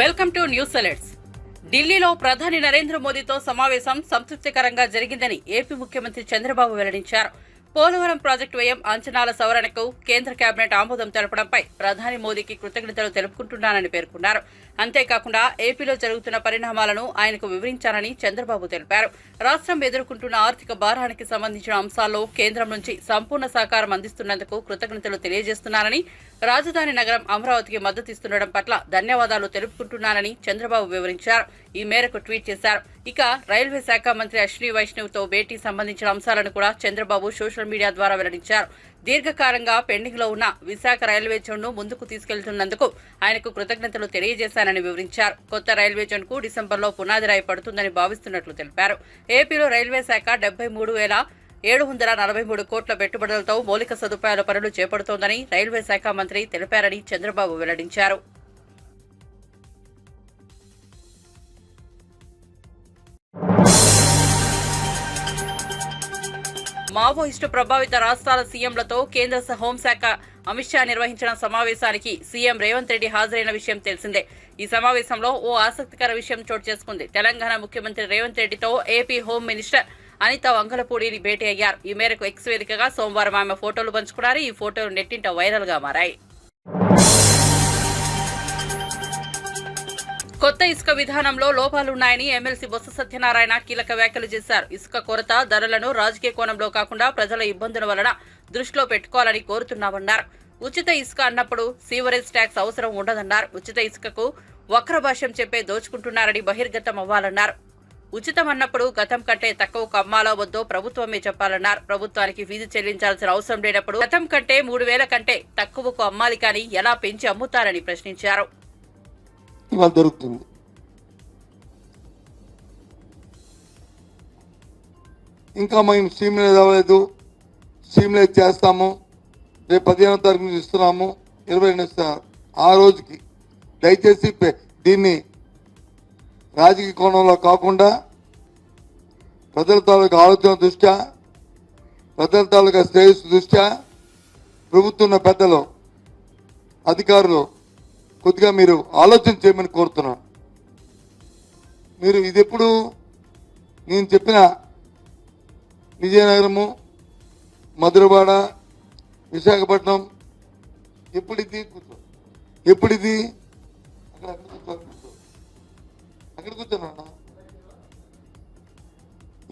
Welcome to news alerts. ఢిల్లీలో ప్రధాని నరేంద్ర మోదీతో సమావేశం సంతృప్తికరంగా జరిగిందని ఏపీ ముఖ్యమంత్రి చంద్రబాబు వెల్లడించారు. పోలవరం ప్రాజెక్టు వ్యయం అంచనాల సవరణకు కేంద్ర కేబినెట్ ఆమోదం తెలపడంపై ప్రధాని మోదీకి కృతజ్ఞతలు తెలుపుకుంటున్నానని పేర్కొన్నారు. అంతేకాకుండా ఏపీలో జరుగుతున్న పరిణామాలను ఆయనకు వివరించారని చంద్రబాబు తెలిపారు. రాష్ట్రం ఎదుర్కొంటున్న ఆర్థిక భారానికి సంబంధించిన అంశాల్లో కేంద్రం నుంచి సంపూర్ణ సహకారం అందిస్తున్నందుకు కృతజ్ఞతలు తెలియజేస్తున్నారని, రాజధాని నగరం అమరావతికి మద్దతిస్తుండడం పట్ల ధన్యవాదాలు తెలుపుకుంటున్నానని చంద్రబాబు వివరించారు. ఈ మేరకు ట్వీట్ చేశారు. ఇక రైల్వే శాఖ మంత్రి అశ్విని వైష్ణవ్ తో భేటీ సంబంధించిన అంశాలను కూడా చంద్రబాబు సోషల్ మీడియా ద్వారా వెల్లడించారు. దీర్ఘకాలంగా పెండింగ్ లో ఉన్న విశాఖ రైల్వే జోన్ ను ముందుకు తీసుకెళ్తున్నందుకు ఆయనకు కృతజ్ఞతలు తెలియజేశానని వివరించారు. కొత్త రైల్వే జోన్ కు డిసెంబర్లో పునాది రాయి పడుతుందని భావిస్తున్నట్లు తెలిపారు. ఏపీలో రైల్వే శాఖ 73,743 కోట్ల పెట్టుబడులతో మౌలిక సదుపాయాల పనులు చేపడుతోందని రైల్వే శాఖ మంత్రి తెలిపారని చంద్రబాబు వెల్లడించారు. మావోయిస్టు ప్రభావిత రాష్ట్రాల సీఎంలతో కేంద్ర హోంశాఖ అమిత్ షా నిర్వహించిన సమావేశానికి సీఎం రేవంత్ రెడ్డి హాజరైన విషయం తెలిసిందే. ఈ సమావేశంలో ఓ ఆసక్తికర విషయం చోటు చేసుకుంది. తెలంగాణ ముఖ్యమంత్రి రేవంత్ రెడ్డితో ఏపీ హోం మినిస్టర్ అనిత వంగలపూడిని భేటీ అయ్యారు. ఈ మేరకు ఎక్స్ వేదికగా సోమవారం ఆమె ఫోటోలు పంచుకున్నారు. ఈ ఫోటోలు నెట్టింట వైరల్ గా మారాయి. కొత్త ఇసుక విధానంలో లోపాలున్నాయని ఎమ్మెల్సీ బొత్స సత్యనారాయణ కీలక వ్యాఖ్యలు చేశారు. ఇసుక కొరత, ధరలను రాజకీయ కోణంలో కాకుండా ప్రజల ఇబ్బందుల వలన దృష్టిలో పెట్టుకోవాలని కోరుతున్నామన్నారు. ఉచిత ఇసుక అన్నప్పుడు సీవరేజ్ ట్యాక్స్ అవసరం ఉండదన్నారు. ఉచిత ఇసుకకు వక్రభాష్యం చెప్పే దోచుకుంటున్నారని బహిర్గతం అవ్వాలన్నారు. ఉచితం అన్నప్పుడు గతం కంటే తక్కువకు అమ్మాలో వద్దో ప్రభుత్వమే చెప్పాలన్నారు. ప్రభుత్వానికి ఫీజు చెల్లించాల్సిన అవసరం లేనప్పుడు గతం కంటే 3,000 కంటే తక్కువకు అమ్మాలి కానీ ఎలా పెంచి అమ్ముతారని ప్రశ్నించారు. ఇవాళ దొరుకుతుంది. ఇంకా మేము స్ట్రీమ్లైజ్ అవ్వలేదు, స్ట్రీమ్లైజ్ చేస్తాము, రేపు 15వ తారీఖు నుంచి ఇస్తున్నాము, 22 ఇస్తున్నారు. ఆ రోజుకి దయచేసి దీన్ని రాజకీయ కోణంలో కాకుండా ప్రజల తాలూకా ఆలోచన దృష్ట్యా, ప్రజల తాలూకా శ్రేయస్సు దృష్ట్యా ప్రభుత్వ పెద్దలు, అధికారులు కొద్దిగా మీరు ఆలోచన చేయమని కోరుతున్నాను. మీరు ఇది ఎప్పుడు నేను చెప్పిన విజయనగరము, మధురవాడ, విశాఖపట్నం ఎప్పుడిది అక్కడ కూర్చోనా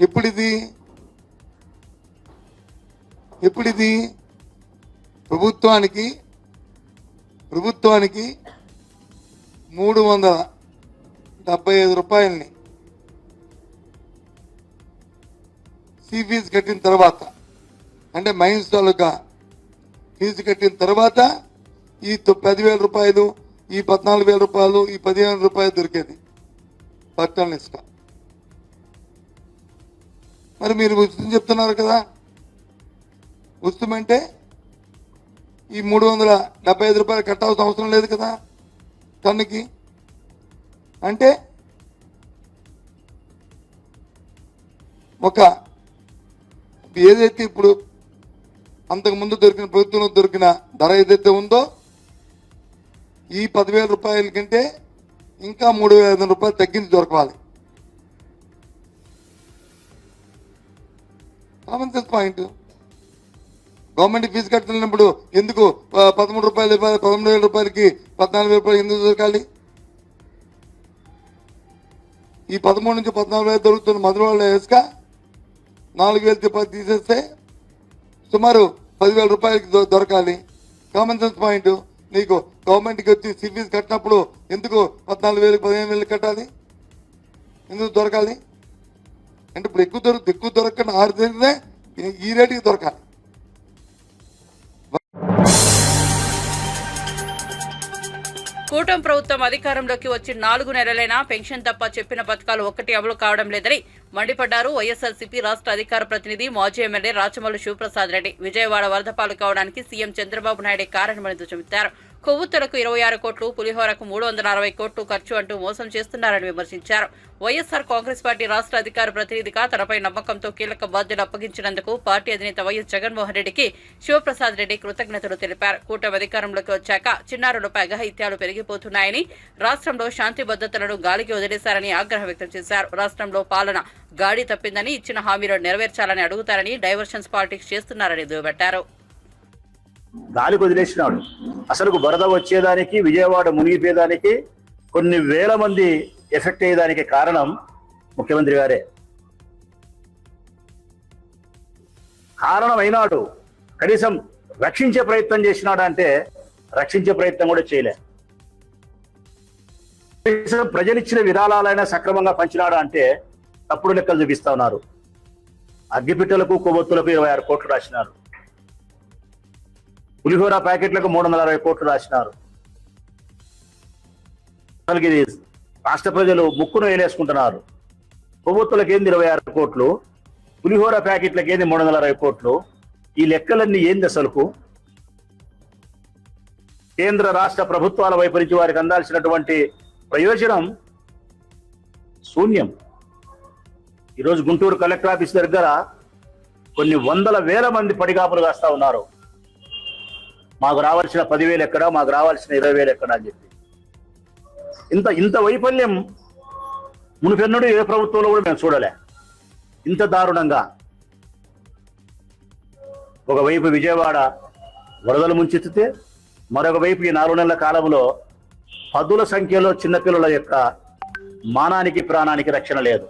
ఎప్పుడిది ప్రభుత్వానికి 375 రూపాయలని సీ ఫీజు కట్టిన తర్వాత, అంటే మైన్స్ తాలూకా ఫీజు కట్టిన తర్వాత ఈ 10,000 రూపాయలు, ఈ 14,000 రూపాయలు, ఈ 15,000 రూపాయలు దొరికేది పర్ టన్ ఇసుక. మరి మీరు ఉచితం చెప్తున్నారు కదా, ఉచితమంటే ఈ 375 రూపాయలు కట్టాల్సిన అవసరం లేదు కదా టన్నుకి. అంటే ఒక ఏదైతే ఇప్పుడు అంతకుముందు దొరికిన ప్రభుత్వంలో దొరికిన ధర ఏదైతే ఉందో ఈ 10,000 రూపాయల కంటే ఇంకా 3,500 రూపాయలు తగ్గించి దొరకాలి. Common sense point. Government fee కట్టినప్పుడు ఎందుకు 13 రూపాయలు 13,000 రూపాయలకి 14,000 రూపాయలు ఎందుకు దొరకాలి? ఈ 13 నుంచి 14,000 దొరుకుతున్న మధురవాళ్ళ ఇసుక 4,000 తీసేస్తే సుమారు 10,000 రూపాయలకి దొరకాలి. Common sense point. నీకు గవర్నమెంట్కి వచ్చి ఫీజు కట్టినప్పుడు ఎందుకు 14,000 15,000 కట్టాలి? ఎందుకు దొరకాలి? అంటే ఇప్పుడు ఎక్కువ దొరకకుండా 6 ఈ రేటుకి దొరకాలి. కూటమి ప్రభుత్వం అధికారంలోకి వచ్చి 4 నెలలైనా పెన్షన్ తప్ప చెప్పిన పథకాలు ఒక్కటి అమలు కావడం లేదని మండిపడ్డారు వైఎస్ఆర్సీపీ రాష్ట్ర అధికార ప్రతినిధి, మాజీ ఎమ్మెల్యే రాచమల్లు శివప్రసాద్ రెడ్డి. విజయవాడ వరద పాలు కావడానికి సీఎం చంద్రబాబు నాయుడే కారణమని ధ్వజమెత్తారు. కొవ్వొత్తులకు 26 కోట్లు, పులిహోరకు 360 కోట్లు ఖర్చు అంటూ మోసం చేస్తున్నారని విమర్శించారు. వైఎస్సార్ కాంగ్రెస్ పార్టీ రాష్ట్ర అధికార ప్రతినిధిగా తనపై నమ్మకంతో కీలక బాధ్యతలు అప్పగించినందుకు పార్టీ అధినేత వైఎస్ జగన్మోహన్ రెడ్డికి శివప్రసాద్ రెడ్డి కృతజ్ఞతలు తెలిపారు. కూటమి అధికారంలోకి వచ్చాక చిన్నారులపై అఘాయిత్యాలు పెరిగిపోతున్నాయని, రాష్ట్రంలో శాంతి భద్రతలను గాలికి వదిలేశారని ఆగ్రహం వ్యక్తం చేశారు. రాష్ట్రంలో పాలన గాడి తప్పిందని, ఇచ్చిన హామీలను నెరవేర్చాలని అడుగుతారని డైవర్షన్స్ పాలిటిక్స్ చేస్తున్నారని దుయ్యబట్టారు. గాలికి వదిలేసినాడు. అసలు వరద వచ్చేదానికి, విజయవాడ మునిగిపోయేదానికి, కొన్ని వేల మంది ఎఫెక్ట్ అయ్యేదానికి కారణం ముఖ్యమంత్రి గారే. కారణమైనాడు. కనీసం రక్షించే ప్రయత్నం చేసినాడు అంటే రక్షించే ప్రయత్నం కూడా చేయలే. కనీసం ప్రజలిచ్చిన విరాళాలైనా సక్రమంగా పంచినాడు అంటే తప్పుడు లెక్కలు చూపిస్తా ఉన్నారు. అగ్గిపిట్టలకు, కొవ్వొత్తులకు 26 కోట్లు రాసినారు. పులిహోర ప్యాకెట్లకు 360 కోట్లు రాసినారు. అసలు ఇది రాష్ట్ర ప్రజలు ముక్కును వేలేసుకుంటున్నారు. కొవ్వొత్తులకు ఏంది 26 కోట్లు, పులిహోర ప్యాకెట్లకు ఏంది 360 కోట్లు. ఈ లెక్కలన్నీ ఏంది అసలుకు? కేంద్ర రాష్ట్ర ప్రభుత్వాల వైపు నుంచి వారికి అందాల్సినటువంటి ప్రయోజనం శూన్యం. ఈరోజు గుంటూరు కలెక్టర్ ఆఫీస్ దగ్గర కొన్ని వందల వేల మంది పడిగాపులు కాస్తా ఉన్నారు. మాకు రావాల్సిన 10,000 ఎక్కడా, మాకు రావాల్సిన 20,000 ఎక్కడా అని చెప్పి. ఇంత వైఫల్యం మునుపెన్నడూ ఏ ప్రభుత్వంలో కూడా మేము చూడలే. ఇంత దారుణంగా ఒకవైపు విజయవాడ వరదలు ముంచెత్తితే, మరొక వైపు ఈ 4 నెలల కాలంలో పదుల సంఖ్యలో చిన్నపిల్లల యొక్క మానానికి, ప్రాణానికి రక్షణ లేదు.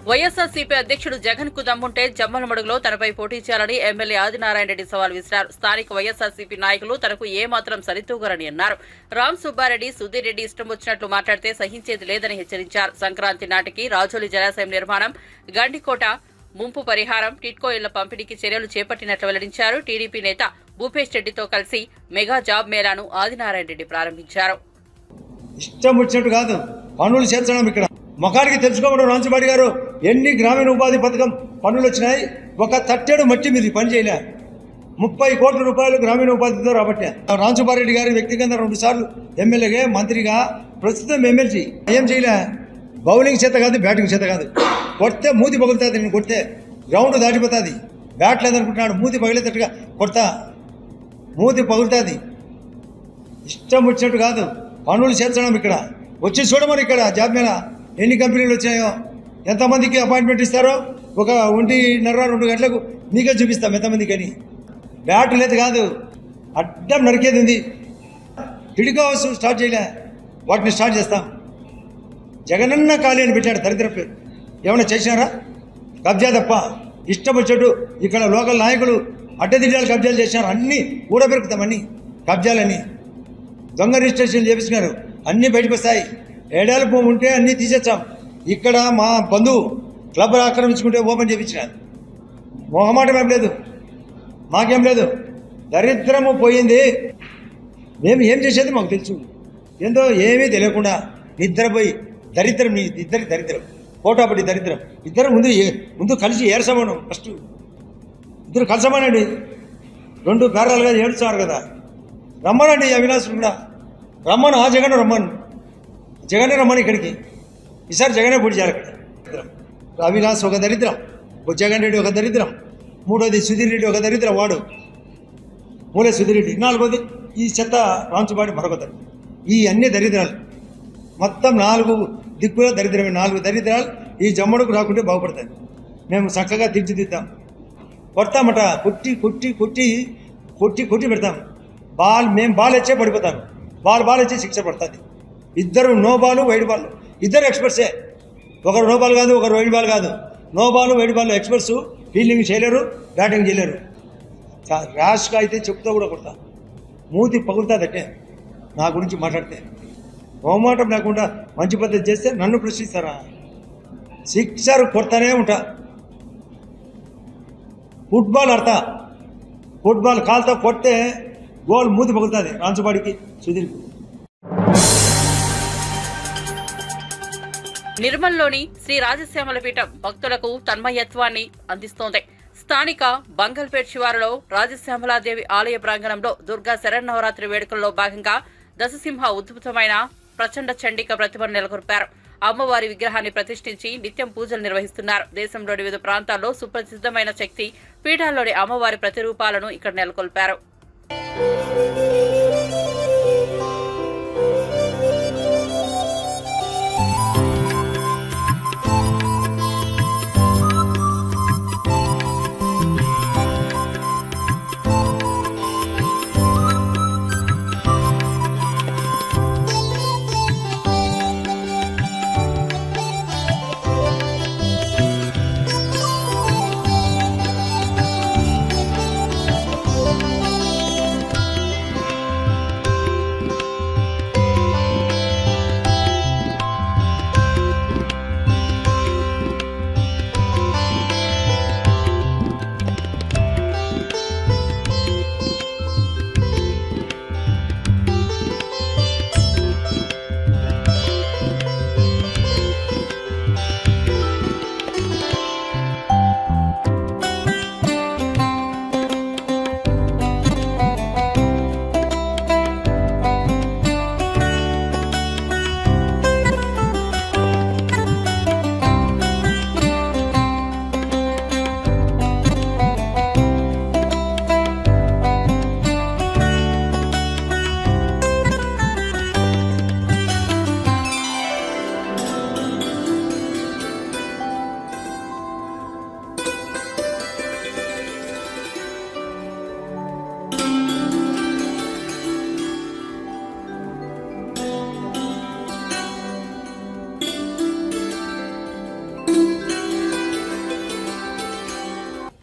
వైఎస్సార్సీపీ అధ్యక్షుడు జగన్ కు దమ్ముంటే జమ్మలమడుగులో తనపై పోటీ చేయాలని ఎమ్మెల్యే ఆదినారాయణ రెడ్డి సవాల్ విసిరారు. స్థానిక వైఎస్సార్సీపీ నాయకులు తనకు ఏమాత్రం సరితూగరని అన్నారు. రామ్ సుబ్బారెడ్డి, సుధీర్ రెడ్డి ఇష్టం వచ్చినట్లు మాట్లాడితే సహించేది లేదని హెచ్చరించారు. సంక్రాంతి నాటికి రాజోలి జలాశయం నిర్మాణం, గండికోట ముంపు పరిహారం, టిట్కో ఇళ్ల పంపిణీకి చర్యలు చేపట్టినట్లు వెల్లడించారు. టీడీపీ నేత భూపేష్ రెడ్డితో కలిసి మెగా జాబ్ మేళాను ఆదినారాయణ రెడ్డి ప్రారంభించారు. ఇష్టం వచ్చినట్టు కాదు, పనులు చేర్చడం. ఇక్కడ మొఖానికి తెలుసుకోవడం రాంచుబాడి గారు ఎన్ని గ్రామీణ ఉపాధి పథకం పనులు వచ్చినాయి. ఒక తట్టెడు మట్టి మీద పని చేయలే. 30 కోట్ల రూపాయలు గ్రామీణ ఉపాధితో రాబట్టే. రాంచుబారెడ్డి గారి వ్యక్తిగతంగా 2 సార్లు ఎమ్మెల్యేగా, మంత్రిగా, ప్రస్తుతం ఎమ్మెల్సీ. ఏం చేయలే. బౌలింగ్ చేత కాదు, బ్యాటింగ్ చేత కాదు. కొడితే మూతి పగులుతుంది. నేను కొడితే గ్రౌండ్ దాటిపోతుంది. బ్యాట్ లేదనుకుంటున్నాడు, మూతి పగిలేటట్టుగా కొడతా, మూతి పగులుతుంది. ఇష్టం వచ్చినట్టు కాదు, పనులు చేర్చడం. ఇక్కడ వచ్చి చూడమని, ఇక్కడ జాబ్ మీద ఎన్ని కంపెనీలు వచ్చాయో, ఎంతమందికి అపాయింట్మెంట్ ఇస్తారో, 1:30-2 గంటలకు మీకే చూపిస్తాం ఎంతమందికి అని. బ్యాట్ లేదు కాదు, అడ్డం నరికేది ఉంది. టిడికో హౌస్ స్టార్ట్ చేయలే, వాటిని స్టార్ట్ చేస్తాం. జగనన్న ఖాళీ అని పెట్టాడు, దరిద్ర పేరు. ఏమైనా చేసినారా? కబ్జా తప్ప. ఇష్టం వచ్చేట్టు ఇక్కడ లోకల్ నాయకులు అడ్డదిడ్డాలు కబ్జాలు చేసినారు. అన్నీ ఊడబెరుకుతామన్నీ కబ్జాలని. దొంగ రిజిస్ట్రేషన్ చేపిస్తున్నారు, అన్నీ బయటకు వస్తాయి. 7 ఏళ్ల భూమి ఉంటే అన్నీ తీసేచ్చాం. ఇక్కడ మా బంధువు క్లబ్ ఆక్రమించుకుంటే ఓపెన్ చేయించినారు. మొహమాటం ఏం లేదు, మాకేం లేదు. దరిద్రము పోయింది. మేము ఏం చేసేది మాకు తెలుసు. ఏందో ఏమీ తెలియకుండా నిద్రపోయి దరిద్రం, ఇద్దరి దరిద్రం, కోటాపడి దరిద్రం. ఇద్దరు ముందు కలిసి ఏర్సమను. ఫస్ట్ ఇద్దరు కలిసమనండి. 2 పేరాలుగా ఏడుస్తున్నారు కదా. రమ్మనండి అవినాశ్ కూడా రమ్మను. ఆ జగన్ రమ్మను, జగనే రమ్మని ఇక్కడికి. ఈసారి జగనే పూడి చేయాలి. అవినాశ్ ఒక దరిద్రం, జగన్ రెడ్డి ఒక దరిద్రం, 3వది సుధీర్ రెడ్డి ఒక దరిద్రం, వాడు మూలే సుధీర్ రెడ్డి, 4వది ఈ చెత్త రాంచుబాడి మరొక దరిద్రం. ఈ అన్ని దరిద్రాలు మొత్తం 4 దిక్కులో దరిద్రమే. 4 దరిద్రాలు ఈ జమ్మడుకు రాకుంటే బాగుపడతాయి. మేము చక్కగా తీర్చిదిద్దాం. కొడతామట, కొట్టి కొట్టి కొట్టి కొట్టి కొట్టి పెడతాం. మేము బాల్ ఇచ్చే పడిపోతారు, బాల్ ఇచ్చే శిక్ష పడుతుంది. ఇద్దరు నో బాల్ వైడ్ బాల్, ఇద్దరు ఎక్స్పర్ట్సే. ఒకరు నో బాల్ కాదు, ఒకరు వైడ్ బాల్ కాదు. No ball wide ball experts. Fielding చేయలేరు, బ్యాటింగ్ చేయలేరు. ర్యాష్గా అయితే చెప్తా కూడా కొడతా, మూతి పగులుతుందంటే నా గురించి మాట్లాడితే. మొహమాటం లేకుండా మంచి పద్ధతి చేస్తే నన్ను ప్రశ్నిస్తారా? సిక్సర్ కొడతానే ఉంటా. ఫుట్బాల్ ఆడతా, ఫుట్బాల్ కాలుతో కొడితే గోల్ మూతి పగులుతుంది. రాంచుబాడికి సుధీర్కు. నిర్మల్లోని శ్రీ రాజశ్యామల పీఠం భక్తులకు తన్మయత్వాన్ని అందిస్తోంది. స్థానిక బంగల్పేట్ శివారులో రాజశ్యామలాదేవి ఆలయ ప్రాంగణంలో దుర్గా శరన్నవరాత్రి వేడుకల్లో భాగంగా దశసింహ ఉద్భుతమైన ప్రచండ చండిక ప్రతిమను నెలకొల్పారు. అమ్మవారి విగ్రహాన్ని ప్రతిష్ఠించి నిత్యం పూజలు నిర్వహిస్తున్నారు. దేశంలోని వివిధ ప్రాంతాల్లో సుప్రసిద్ధమైన శక్తి పీఠాల్లోని అమ్మవారి ప్రతిరూపాలను ఇక్కడ నెలకొల్పారు.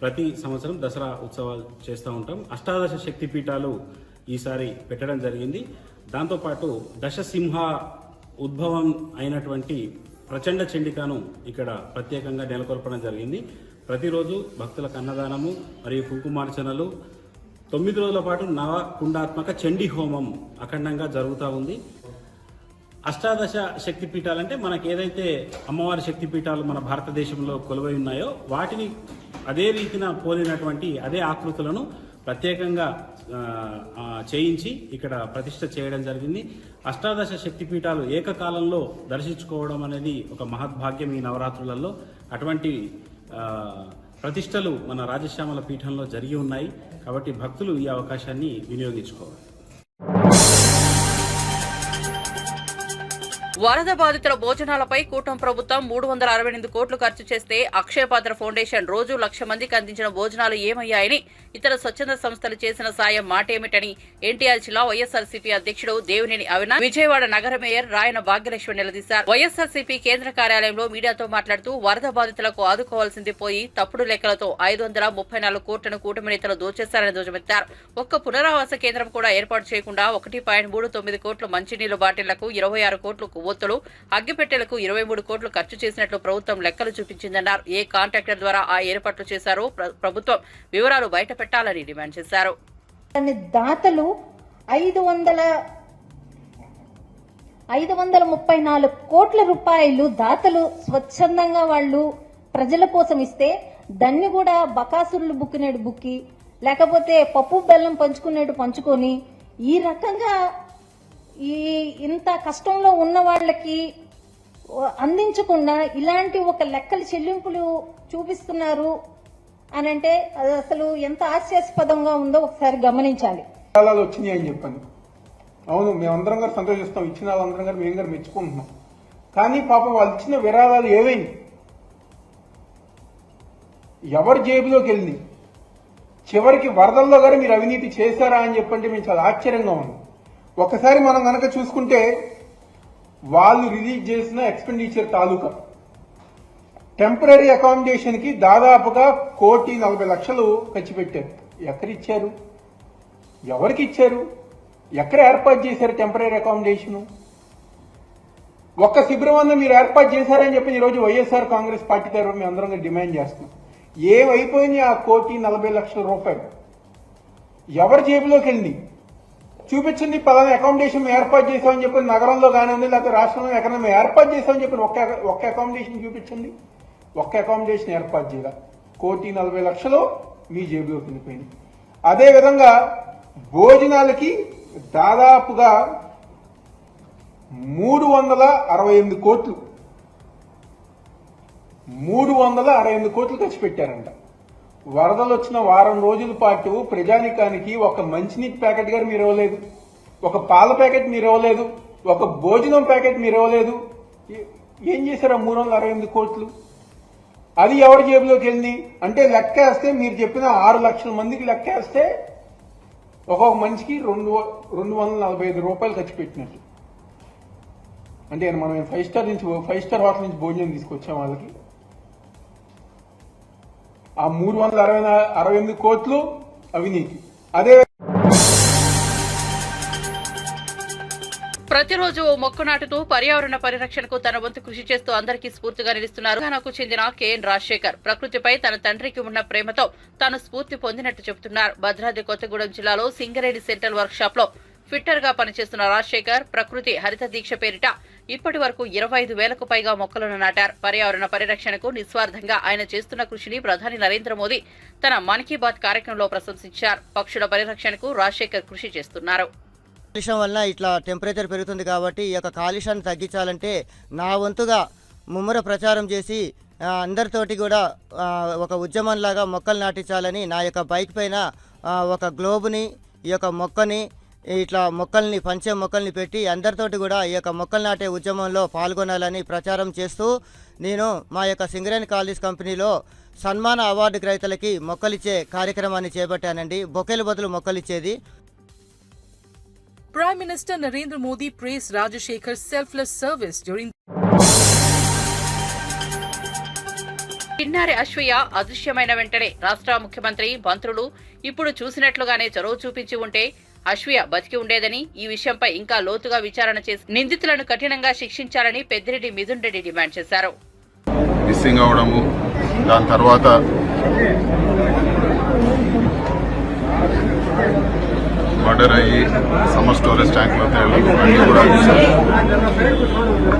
ప్రతి సంవత్సరం దసరా ఉత్సవాలు చేస్తూ ఉంటాం. అష్టాదశ శక్తి పీఠాలు ఈసారి పెట్టడం జరిగింది. దాంతోపాటు దశసింహ ఉద్భవం అయినటువంటి ప్రచండ చండికను ఇక్కడ ప్రత్యేకంగా నెలకొల్పడం జరిగింది. ప్రతిరోజు భక్తులకు అన్నదానము మరియు కుంకుమార్చనలు, 9 రోజుల పాటు నవకుండాత్మక చండీ హోమం అఖండంగా జరుగుతూ ఉంది. అష్టాదశ శక్తి పీఠాలంటే మనకి ఏదైతే అమ్మవారి శక్తి పీఠాలు మన భారతదేశంలో కొలువై ఉన్నాయో వాటిని అదే రీతిన పోలినటువంటి అదే ఆకృతులను ప్రత్యేకంగా చేయించి ఇక్కడ ప్రతిష్ఠ చేయడం జరిగింది. అష్టాదశ శక్తి పీఠాలు ఏకకాలంలో దర్శించుకోవడం అనేది ఒక మహద్భాగ్యం ఈ నవరాత్రులలో. అటువంటి ప్రతిష్టలు మన రాజశ్యామల పీఠంలో జరిగి ఉన్నాయి. కాబట్టి భక్తులు ఈ అవకాశాన్ని వినియోగించుకోవాలి. వరద బాధితుల భోజనాలపై కూటమి ప్రభుత్వం 368 కోట్లు ఖర్చు చేస్తే అక్షయపాత్ర ఫౌండేషన్ రోజు 1,00,000 మందికి అందించిన భోజనాలు ఏమయ్యాయని, ఇతర స్వచ్ఛంద సంస్థలు చేసిన సాయం మాటేమిటని ఎన్టీఆర్ జిల్లా వైఎస్ఆర్సీపీ అధ్యక్షుడు దేవినేని అవినాష్ విజయవాడ నగర మేయర్ రాయన భాగ్యలక్ష్మి నిలదీశారు. వైఎస్ఆర్సీపీ కేంద్ర కార్యాలయంలో మీడియాతో మాట్లాడుతూ వరద బాధితులకు ఆదుకోవాల్సింది పోయి తప్పుడు లెక్కలతో 534 కోట్లను కూటమి నేతలు దోచేశారని ధ్వజమెత్తారు. ఒక్క పునరావాస కేంద్రం కూడా ఏర్పాటు చేయకుండా 1.39 కోట్ల మంచినీళ్లు బాటిళ్లకు 26 కోట్లు కొవ్వొత్తులు, అగ్గిపెట్టెలకు 23 కోట్లు ఖర్చు చేసినట్లు ప్రభుత్వం లెక్కలు చూపించిందన్నారు. ఏ కాంట్రాక్టర్ ద్వారా ఆ ఏర్పాట్లు చేశారో ప్రభుత్వం వివరాలు బయట పెట్టాలని డిమాండ్ చేశారు. దాతలు 534 కోట్ల రూపాయలు దాతలు స్వచ్ఛందంగా వాళ్ళు ప్రజల కోసం ఇస్తే దాన్ని కూడా బకాసురులు బుక్కినేడు బుక్కి, లేకపోతే పప్పు బెల్లం పంచుకునేడు పంచుకొని ఈ రకంగా ఇంత కష్టంలో ఉన్న వాళ్ళకి అందించకుండా ఇలాంటి ఒక లెక్కల చెల్లింపులు చూపిస్తున్నారు అని అంటే అది అసలు ఎంత హాస్యాస్పదంగా ఉందో ఒకసారి గమనించాలి. విరాళాలు వచ్చినాయి అని చెప్పాను. అవును, మేమందరం గారు సంతోషిస్తాం, ఇచ్చిన వాళ్ళందరం గారు మేము గారు మెచ్చుకుంటున్నాం. కానీ పాపం వాళ్ళు ఇచ్చిన విరాళాలు ఏవైంది? ఎవరి జేబులోకి వెళ్ళింది? చివరికి వరదల్లో గారు మీరు అవినీతి చేశారా అని చెప్పంటే మేము చాలా ఆశ్చర్యంగా ఉంది. ఒకసారి మనం కనుక చూసుకుంటే వాళ్ళు రిలీజ్ చేసిన ఎక్స్పెండిచర్ తాలూకా టెంపరీ అకామిడేషన్ కి దాదాపుగా 1,40,00,000 ఖర్చు పెట్టారు. ఎక్కడిచ్చారు? ఎవరికి ఇచ్చారు? ఎక్కడ ఏర్పాటు చేశారు టెంపరీ అకామిడేషన్? ఒక్క శిబిరం మీరు ఏర్పాటు చేశారని చెప్పి ఈరోజు వైఎస్ఆర్ కాంగ్రెస్ పార్టీ తరఫున మేము అందరం డిమాండ్ చేస్తున్నాం. ఏమైపోయింది ఆ 1,40,00,000 రూపాయలు? ఎవరి జేబులోకి వెళ్ళింది? చూపించండి. పలానా అకామిడేషన్ మేము ఏర్పాటు చేసామని చెప్పి నగరంలో కానివ్వండి, లేకపోతే రాష్ట్రంలో ఎక్కడ మేము ఏర్పాటు చేసామని చెప్పి ఒక్క అకామిడేషన్ చూపించండి. ఒక్క అకామిడేషన్ ఏర్పాటు చేయాలి. 1,40,00,000 మీ జేబులోకి వెళ్ళిపోయింది. అదేవిధంగా భోజనాలకి దాదాపుగా 368 కోట్లు 368 కోట్లు ఖర్చు పెట్టారంట. వరదలు వచ్చిన వారం రోజుల పాటు ప్రజానికానికి ఒక మంచినీటి ప్యాకెట్ గారు మీరు ఇవ్వలేదు, ఒక పాల ప్యాకెట్ మీరు ఇవ్వలేదు, ఒక భోజనం ప్యాకెట్ మీరు ఇవ్వలేదు. ఏం చేశారు 368 కోట్లు? అది ఎవరి జేబులోకి వెళ్ళింది అంటే లెక్కేస్తే మీరు చెప్పిన 6 లక్షల మందికి లెక్కేస్తే ఒక్కొక్క మనిషికి 245 రూపాయలు ఖర్చు పెట్టినట్టు. అంటే మనం 5 స్టార్ హోటల్ నుంచి భోజనం తీసుకొచ్చాం వాళ్ళకి. ఆ 368 కోట్లు అవినీతి. అదే ప్రతిరోజు ఓ మొక్క నాటుతూ పర్యావరణ పరిరక్షణకు తన వంతు కృషి చేస్తూ అందరికీ స్ఫూర్తిగా నిలుస్తున్నారు తెలంగాణకు చెందిన కెఎన్ రాజశేఖర్. ప్రకృతిపై తన తండ్రికి ఉన్న ప్రేమతో తాను స్ఫూర్తి పొందినట్టు చెబుతున్నారు. భద్రాద్రి కొత్తగూడెం జిల్లాలో సింగరేణి సెంట్రల్ వర్క్ షాప్ లో ఫిట్టర్ గా పనిచేస్తున్న రాజశేఖర్ ప్రకృతి హరిత దీక్ష పేరిట ఇప్పటి వరకు 25,000కు పైగా మొక్కలను నాటారు. పర్యావరణ పరిరక్షణకు నిస్వార్థంగా ఆయన చేస్తున్న కృషిని ప్రధాని నరేంద్ర మోదీ తన మన్ కీ బాత్ కార్యక్రమంలో ప్రశంసించారు. పక్షుల పరిరక్షణకు రాజశేఖర్ కృషి చేస్తున్నారు. కాలుష్యం వల్ల ఇట్లా టెంపరేచర్ పెరుగుతుంది కాబట్టి ఈ యొక్క కాలుష్యాన్ని తగ్గించాలంటే నా వంతుగా ముమ్మర ప్రచారం చేసి అందరితోటి కూడా ఒక ఉద్యమంలాగా మొక్కలు నాటించాలని నా యొక్క బైక్ పైన ఒక గ్లోబుని ఈ యొక్క మొక్కని ఇట్లా మొక్కల్ని పంచే మొక్కల్ని పెట్టి అందరితోటి కూడా ఈ యొక్క మొక్కలు నాటే ఉద్యమంలో పాల్గొనాలని ప్రచారం చేస్తూ నేను మా యొక్క సింగరేణి కాలేజ్ కంపెనీలో సన్మాన అవార్డు గ్రహీతలకి మొక్కలిచ్చే కార్యక్రమాన్ని చేపట్టానండి. బొకేల బదులు మొక్కలిచ్చేది. Prime Minister Narendra Modi praised Rajashekhar's selfless service during చిన్నారి అశ్వయ్య అదృశ్యమైన వెంటనే రాష్ట్ర ముఖ్యమంత్రి, మంత్రులు ఇప్పుడు చూసినట్లుగానే చొరవ చూపించి ఉంటే అశ్వయ్య బతికి ఉండేదని, ఈ విషయంపై ఇంకా లోతుగా విచారణ చేసి నిందితులను కఠినంగా శిక్షించాలని పెద్దిరెడ్డి మిథున్ రెడ్డి డిమాండ్ చేశారు. మిస్సింగ్ అవడము, దాని తర్వాత మర్డర్ అయ్యి సమ్మర్ స్టోరేజ్ ట్యాంక్లో అన్నీ కూడా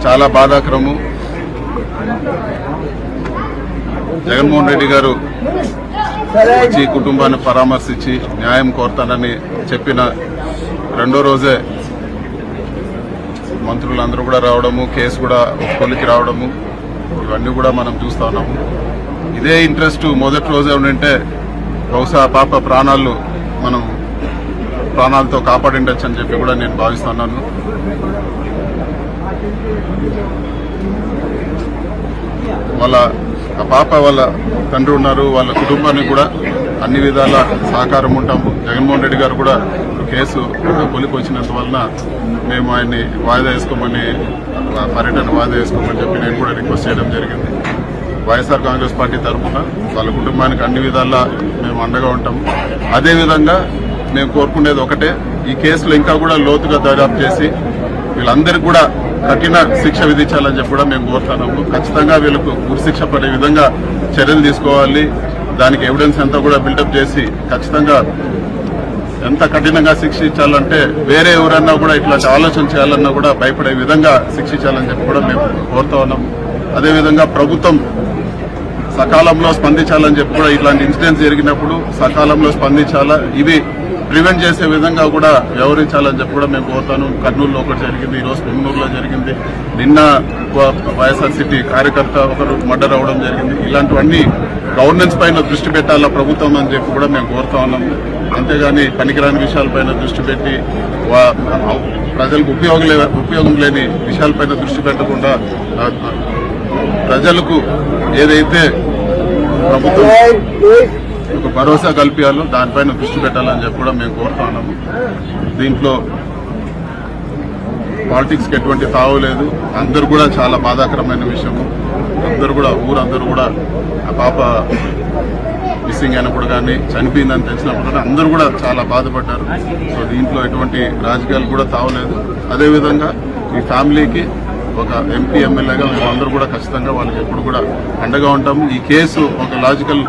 చాలా బాధాకరము. జగన్మోహన్ రెడ్డి గారు వచ్చి కుటుంబాన్ని పరామర్శించి న్యాయం కోరుతానని చెప్పిన రెండో రోజే మంత్రులందరూ కూడా రావడము, కేసు కూడా కొలికి రావడము, ఇవన్నీ కూడా మనం చూస్తా ఉన్నాము. ఇదే ఇంట్రెస్ట్ మొదటి రోజే ఉండింటే బహుశా పాప ప్రాణాలతో కాపాడిండొచ్చు అని చెప్పి కూడా నేను భావిస్తున్నాను. ఆ పాప వాళ్ళ తండ్రి ఉన్నారు, వాళ్ళ కుటుంబానికి కూడా అన్ని విధాల సహకారం ఉంటాము. జగన్మోహన్ రెడ్డి గారు కూడా కేసు కొలికి వచ్చినంత వలన మేము ఆయన్ని వాయిదా వేసుకోమని, పర్యటన వాయిదా వేసుకోమని చెప్పి నేను కూడా రిక్వెస్ట్ చేయడం జరిగింది. వైఎస్ఆర్ కాంగ్రెస్ పార్టీ తరఫున వాళ్ళ కుటుంబానికి అన్ని విధాలా మేము అండగా ఉంటాము. అదేవిధంగా మేము కోరుకునేది ఒకటే, ఈ కేసులో ఇంకా కూడా లోతుగా దర్యాప్తు చేసి వీళ్ళందరికీ కూడా కఠిన శిక్ష విధించాలని చెప్పి కూడా మేము కోరుతున్నాము. ఖచ్చితంగా వీళ్ళకు ఉరిశిక్ష పడే విధంగా చర్యలు తీసుకోవాలి. దానికి ఎవిడెన్స్ అంతా కూడా బిల్డప్ చేసి ఖచ్చితంగా ఎంత కఠినంగా శిక్షించాలంటే వేరే ఎవరన్నా కూడా ఇట్లాంటి ఆలోచన చేయాలన్నా కూడా భయపడే విధంగా శిక్షించాలని చెప్పి కూడా మేము కోరుతా ఉన్నాము. అదేవిధంగా ప్రభుత్వం సకాలంలో స్పందించాలని చెప్పి కూడా ఇట్లాంటి ఇన్సిడెంట్స్ జరిగినప్పుడు సకాలంలో స్పందించాలా, ఇవి ప్రివెంట్ చేసే విధంగా కూడా వ్యవహరించాలని చెప్పి కూడా మేము కోరుతాను. కర్నూలులో ఒకటి జరిగింది, ఈరోజు పొంగనూరులో జరిగింది, నిన్న వైఎస్ఆర్సీపీ కార్యకర్త ఒకరు మర్డర్ అవడం జరిగింది. ఇలాంటివన్నీ గవర్నెన్స్ పైన దృష్టి పెట్టాలా ప్రభుత్వం అని చెప్పి కూడా మేము కోరుతా ఉన్నాము. అంతేగాని పనికిరాని విషయాలపైన దృష్టి పెట్టి ప్రజలకు ఉపయోగం లేని విషయాలపైన దృష్టి పెట్టకుండా ప్రజలకు ఏదైతే ప్రభుత్వం ఒక భరోసా కల్పించాలో దానిపైన దృష్టి పెట్టాలని చెప్పి కూడా మేము కోరుతా ఉన్నాము. దీంట్లో పాలిటిక్స్ కి ఎటువంటి తావు లేదు. అందరూ కూడా చాలా బాధాకరమైన విషయము. ఊరందరూ కూడా ఆ పాప మిస్సింగ్ అయినప్పుడు కానీ చనిపోయిందని తెలిసినప్పుడు కానీ అందరూ కూడా చాలా బాధపడ్డారు. సో దీంట్లో ఎటువంటి రాజకీయాలు కూడా తావలేదు. అదేవిధంగా ఈ ఫ్యామిలీకి ఒక ఎంపీ ఎమ్మెల్యేగా మేమందరూ కూడా ఖచ్చితంగా వాళ్ళకి ఎప్పుడు కూడా అండగా ఉంటాము. ఈ కేసు ఒక లాజికల్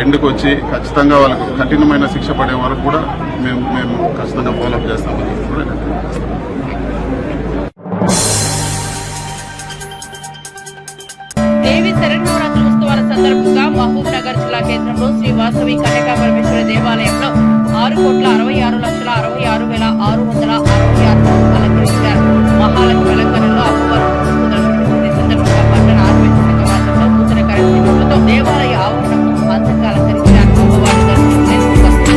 ఎండ్కి వచ్చి ఖచ్చితంగా వాళ్ళకు కఠినమైన శిక్ష పడే వరకు కూడా మేము ఖచ్చితంగా ఫాలోఅప్ చేస్తామని కూడా దేవి శరన్నవరాత్రి ఉత్సవాల సందర్భంగా మహబూబ్ నగర్ జిల్లా కేంద్రంలో శ్రీ వాసవి కన్యకా పరమేశ్వరి దేవాలయంలో 6,66,666 అలంకరించారు. మహాలక్ష్మి అలంకరణలో అమ్మవారు సందర్భంగా పట్టణ ఆర్మీ వాసంలో నూతన కార్యక్రమాలతో దేవాలయ ఆవరణను అందంగా అలంకరించారు. అమ్మవారి దర్శనం అలంకరించారు.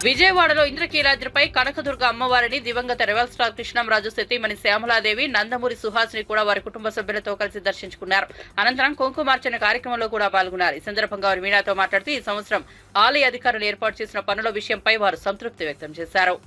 విజయవాడలో ఇంద్రకీలాద్రిపై కనకదుర్గ అమ్మవారిని దివంగత రెవల్ స్టార్ కృష్ణంరాజు సతీమణి శ్యామలాదేవి నందమూరి సుహాసిని కూడా వారి కుటుంబ సభ్యులతో కలిసి దర్శించుకున్నారు. అనంతరం కుంకుమార్చన కార్యక్రమంలో కూడా పాల్గొన్నారు. ఈ సందర్భంగా వారు మీడియాతో మాట్లాడుతూ ఈ సంవత్సరం ఆలయ అధికారులు ఏర్పాటు చేసిన పనుల విషయంపై వారు సంతృప్తి వ్యక్తం చేశారు.